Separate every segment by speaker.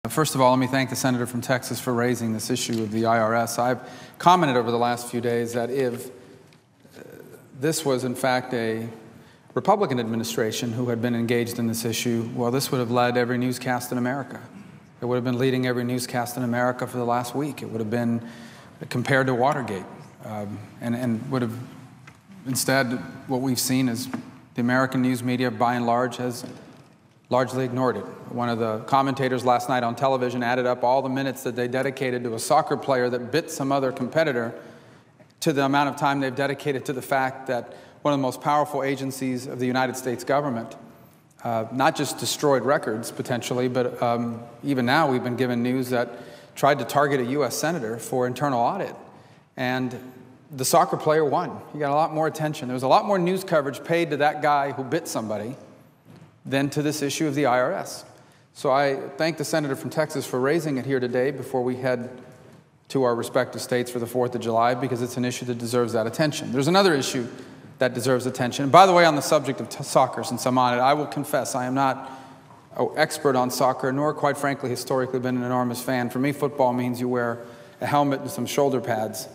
Speaker 1: First of all, let me thank the senator from Texas for raising this issue of the IRS. I've commented over the last few days that if this was in fact a Republican administration who had been engaged in this issue, well, this would have led every newscast in America. It would have been leading every newscast in America for the last week. It would have been compared to Watergate, and would have instead what we've seen is the American news media, by and large, has largely ignored it. One of the commentators last night on television added up all the minutes that they dedicated to a soccer player that bit some other competitor to the amount of time they've dedicated to the fact that one of the most powerful agencies of the United States government not just destroyed records potentially, but even now we've been given news that tried to target a U.S. senator for internal audit. And the soccer player won. He got a lot more attention. There was a lot more news coverage paid to that guy who bit somebody than to this issue of the IRS. So I thank the senator from Texas for raising it here today before we head to our respective states for the 4th of July, because it's an issue that deserves that attention. There's another issue that deserves attention. And by the way, on the subject of soccer, since I'm on it, I will confess I am not an expert on soccer, nor, quite frankly, historically been an enormous fan. For me, football means you wear a helmet and some shoulder pads,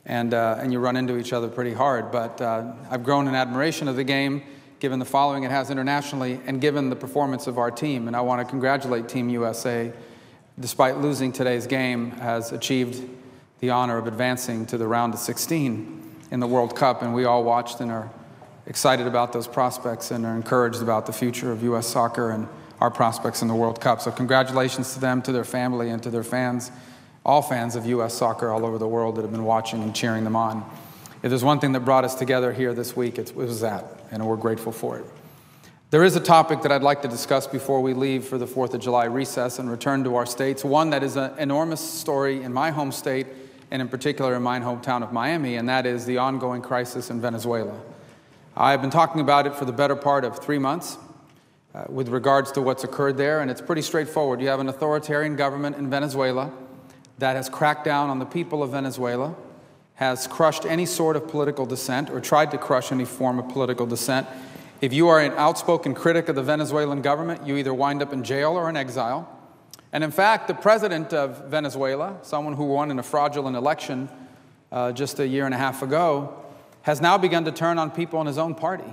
Speaker 1: and you run into each other pretty hard. But I've grown in admiration of the game, given the following it has internationally, and given the performance of our team. And I want to congratulate Team USA, despite losing today's game, has achieved the honor of advancing to the round of 16 in the World Cup. And we all watched and are excited about those prospects and are encouraged about the future of U.S. soccer and our prospects in the World Cup. So congratulations to them, to their family, and to their fans, all fans of U.S. soccer all over the world that have been watching and cheering them on. If there's one thing that brought us together here this week, it was that, and we're grateful for it. There is a topic that I'd like to discuss before we leave for the 4th of July recess and return to our states, one that is an enormous story in my home state, and in particular in my hometown of Miami, and that is the ongoing crisis in Venezuela. I've been talking about it for the better part of 3 months with regards to what's occurred there, and it's pretty straightforward. You have an authoritarian government in Venezuela that has cracked down on the people of Venezuela, has crushed any sort of political dissent or tried to crush any form of political dissent. If you are an outspoken critic of the Venezuelan government, you either wind up in jail or in exile. And in fact, the president of Venezuela, someone who won in a fraudulent election just a year and a half ago, has now begun to turn on people in his own party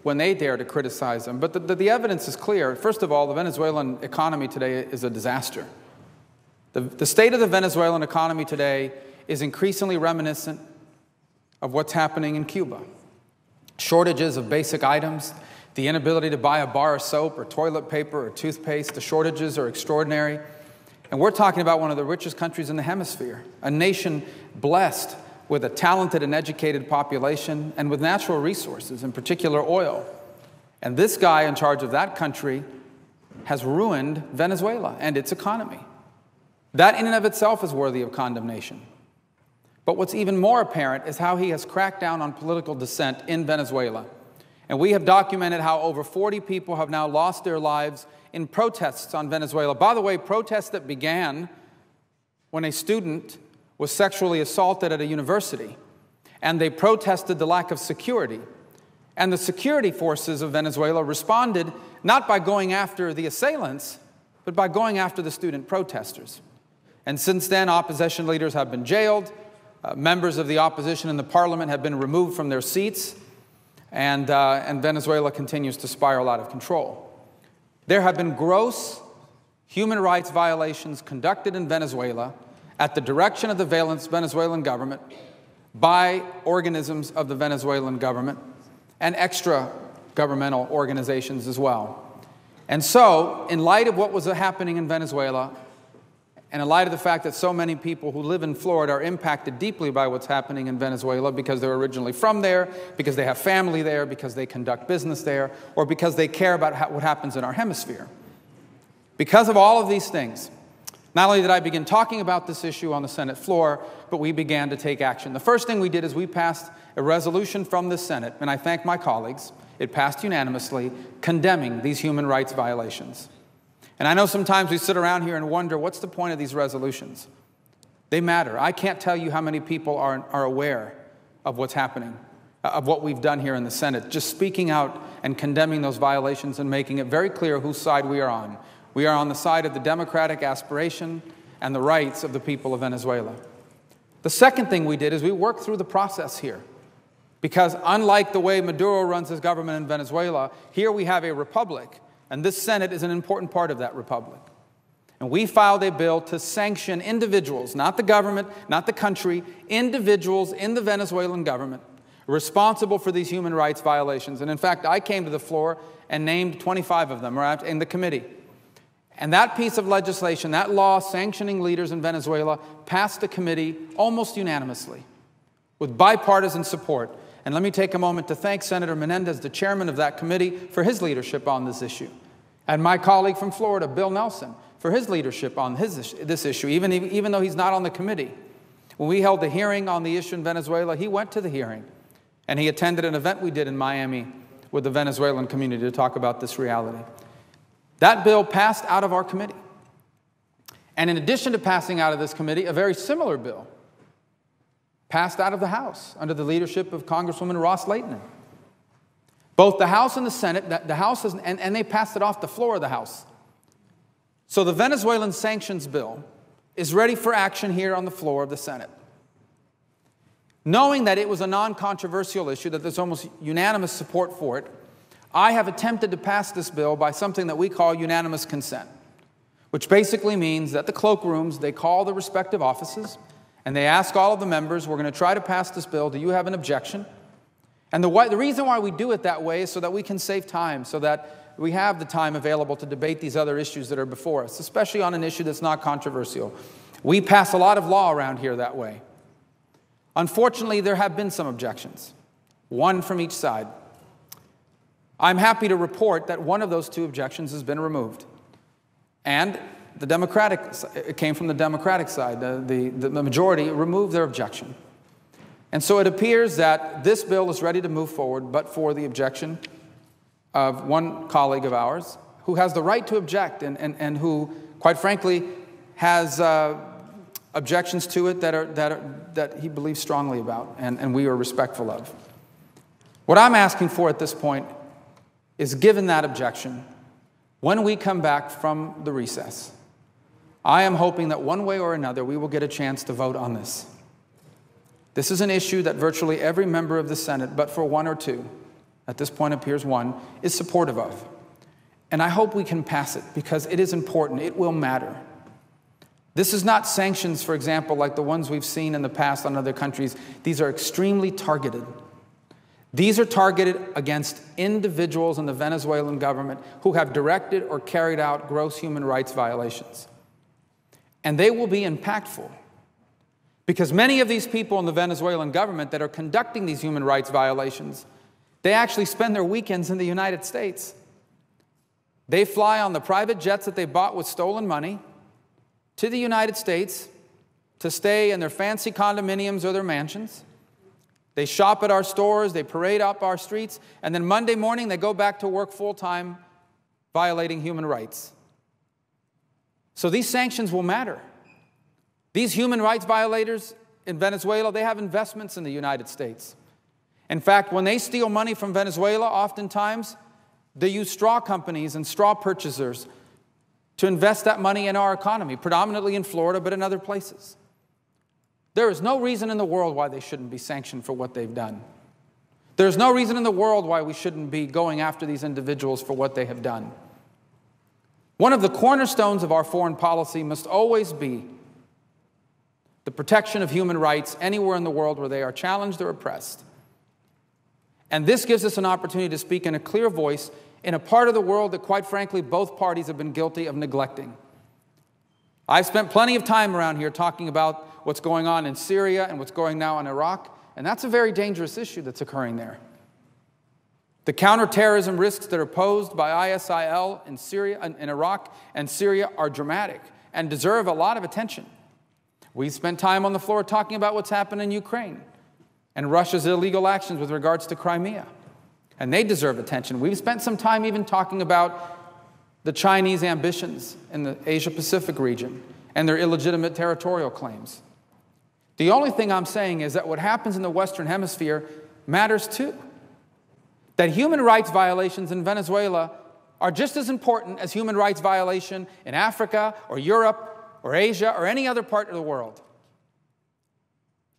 Speaker 1: when they dare to criticize him. But the evidence is clear. First of all, the Venezuelan economy today is a disaster. The state of the Venezuelan economy today is increasingly reminiscent of what's happening in Cuba. Shortages of basic items, the inability to buy a bar of soap or toilet paper or toothpaste, the shortages are extraordinary. And we're talking about one of the richest countries in the hemisphere, a nation blessed with a talented and educated population and with natural resources, in particular oil. And this guy in charge of that country has ruined Venezuela and its economy. That in and of itself is worthy of condemnation. But what's even more apparent is how he has cracked down on political dissent in Venezuela. And we have documented how over 40 people have now lost their lives in protests on Venezuela. By the way, protests that began when a student was sexually assaulted at a university, and they protested the lack of security. And the security forces of Venezuela responded not by going after the assailants, but by going after the student protesters. And since then, opposition leaders have been jailed. Members of the opposition in the parliament have been removed from their seats, and Venezuela continues to spiral out of control. There have been gross human rights violations conducted in Venezuela at the direction of the Venezuelan government, by organisms of the Venezuelan government, and extra-governmental organizations as well. And so, in light of what was happening in Venezuela, and in light of the fact that so many people who live in Florida are impacted deeply by what's happening in Venezuela because they're originally from there, because they have family there, because they conduct business there, or because they care about what happens in our hemisphere. Because of all of these things, not only did I begin talking about this issue on the Senate floor, but we began to take action. The first thing we did is we passed a resolution from the Senate, and I thank my colleagues. It passed unanimously, condemning these human rights violations. And I know sometimes we sit around here and wonder, what's the point of these resolutions? They matter. I can't tell you how many people are aware of what's happening, of what we've done here in the Senate, just speaking out and condemning those violations and making it very clear whose side we are on. We are on the side of the democratic aspiration and the rights of the people of Venezuela. The second thing we did is we worked through the process here. Because unlike the way Maduro runs his government in Venezuela, here we have a republic, and this Senate is an important part of that republic. And we filed a bill to sanction individuals, not the government, not the country, individuals in the Venezuelan government responsible for these human rights violations. And in fact, I came to the floor and named 25 of them in the committee. And that piece of legislation, that law sanctioning leaders in Venezuela, passed the committee almost unanimously with bipartisan support. And let me take a moment to thank Senator Menendez, the chairman of that committee, for his leadership on this issue. And my colleague from Florida, Bill Nelson, for his leadership on this issue, even though he's not on the committee. When we held the hearing on the issue in Venezuela, he went to the hearing. And he attended an event we did in Miami with the Venezuelan community to talk about this reality. That bill passed out of our committee. And in addition to passing out of this committee, a very similar bill passed out of the House under the leadership of Congresswoman Ross Layton. Both the House and the Senate, and they passed it off the floor of the House. So the Venezuelan sanctions bill is ready for action here on the floor of the Senate. Knowing that it was a non-controversial issue, that there's almost unanimous support for it, I have attempted to pass this bill by something that we call unanimous consent, which basically means that the cloakrooms, they call the respective offices, and they ask all of the members, we're going to try to pass this bill, do you have an objection? And the reason why we do it that way is so that we can save time, so that we have the time available to debate these other issues that are before us, especially on an issue that's not controversial. We pass a lot of law around here that way. Unfortunately, there have been some objections, one from each side. I'm happy to report that one of those two objections has been removed. And it came from the Democratic side. The majority removed their objection. And so it appears that this bill is ready to move forward, but for the objection of one colleague of ours who has the right to object and who, quite frankly, has objections to it that he believes strongly about, and we are respectful of. What I'm asking for at this point is, given that objection, when we come back from the recess, I am hoping that one way or another we will get a chance to vote on this. This is an issue that virtually every member of the Senate, but for one or two, at this point appears one, is supportive of. And I hope we can pass it because it is important. It will matter. This is not sanctions, for example, like the ones we've seen in the past on other countries. These are extremely targeted. These are targeted against individuals in the Venezuelan government who have directed or carried out gross human rights violations. And they will be impactful because many of these people in the Venezuelan government that are conducting these human rights violations, they actually spend their weekends in the United States. They fly on the private jets that they bought with stolen money to the United States to stay in their fancy condominiums or their mansions. They shop at our stores, they parade up our streets, and then Monday morning they go back to work full-time violating human rights. So these sanctions will matter. These human rights violators in Venezuela, they have investments in the United States. In fact, when they steal money from Venezuela, oftentimes they use straw companies and straw purchasers to invest that money in our economy, predominantly in Florida, but in other places. There is no reason in the world why they shouldn't be sanctioned for what they've done. There's no reason in the world why we shouldn't be going after these individuals for what they have done. One of the cornerstones of our foreign policy must always be the protection of human rights anywhere in the world where they are challenged or oppressed. And this gives us an opportunity to speak in a clear voice in a part of the world that, quite frankly, both parties have been guilty of neglecting. I've spent plenty of time around here talking about what's going on in Syria and what's going now in Iraq, and that's a very dangerous issue that's occurring there. The counterterrorism risks that are posed by ISIL in Syria, in Iraq and Syria are dramatic and deserve a lot of attention. We've spent time on the floor talking about what's happened in Ukraine and Russia's illegal actions with regards to Crimea, and they deserve attention. We've spent some time even talking about the Chinese ambitions in the Asia-Pacific region and their illegitimate territorial claims. The only thing I'm saying is that what happens in the Western Hemisphere matters too. That human rights violations in Venezuela are just as important as human rights violation in Africa or Europe or Asia or any other part of the world.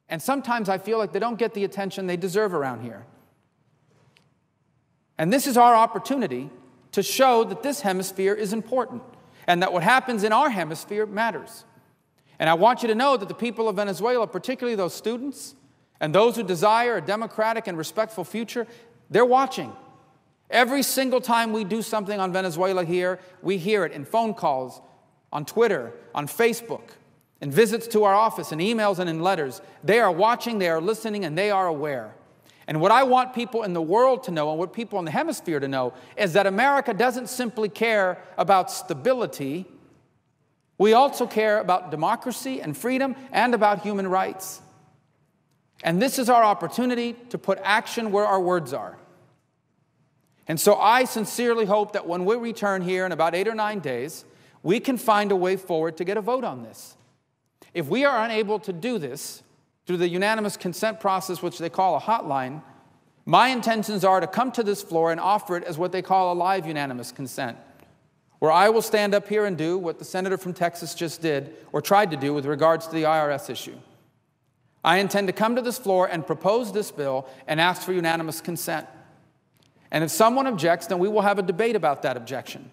Speaker 1: And sometimes I feel like they don't get the attention they deserve around here. And this is our opportunity to show that this hemisphere is important and that what happens in our hemisphere matters. And I want you to know that the people of Venezuela, particularly those students and those who desire a democratic and respectful future, they're watching. Every single time we do something on Venezuela here, we hear it in phone calls, on Twitter, on Facebook, in visits to our office, in emails and in letters. They are watching, they are listening, and they are aware. And what I want people in the world to know, and what people in the hemisphere to know, is that America doesn't simply care about stability. We also care about democracy and freedom and about human rights. And this is our opportunity to put action where our words are. And so I sincerely hope that when we return here in about 8 or 9 days, we can find a way forward to get a vote on this. If we are unable to do this through the unanimous consent process, which they call a hotline, my intentions are to come to this floor and offer it as what they call a live unanimous consent, where I will stand up here and do what the senator from Texas just did, or tried to do with regards to the IRS issue. I intend to come to this floor and propose this bill and ask for unanimous consent. And if someone objects, then we will have a debate about that objection.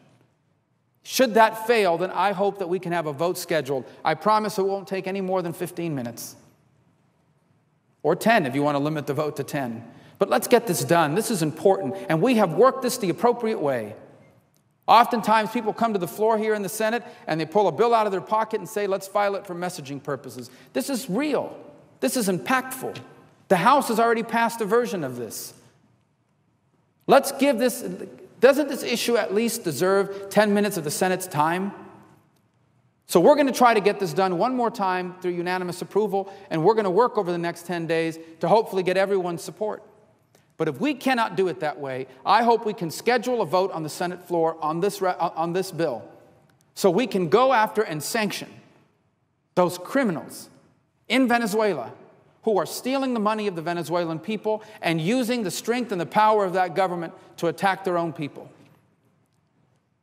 Speaker 1: Should that fail, then I hope that we can have a vote scheduled. I promise it won't take any more than 15 minutes. Or 10 if you want to limit the vote to 10. But let's get this done. This is important. And we have worked this the appropriate way. Oftentimes people come to the floor here in the Senate and they pull a bill out of their pocket and say, let's file it for messaging purposes. This is real. This is impactful. The House has already passed a version of this. Let's give this, doesn't this issue at least deserve 10 minutes of the Senate's time? So we're going to try to get this done one more time through unanimous approval, and we're going to work over the next 10 days to hopefully get everyone's support. But if we cannot do it that way, I hope we can schedule a vote on the Senate floor on this bill so we can go after and sanction those criminals in Venezuela who are stealing the money of the Venezuelan people and using the strength and the power of that government to attack their own people.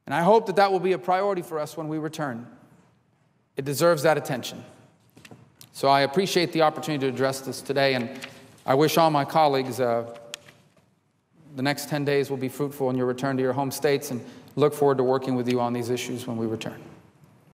Speaker 1: And I hope that that will be a priority for us when we return. It deserves that attention. So I appreciate the opportunity to address this today, and I wish all my colleagues the next 10 days will be fruitful in your return to your home states, and look forward to working with you on these issues when we return.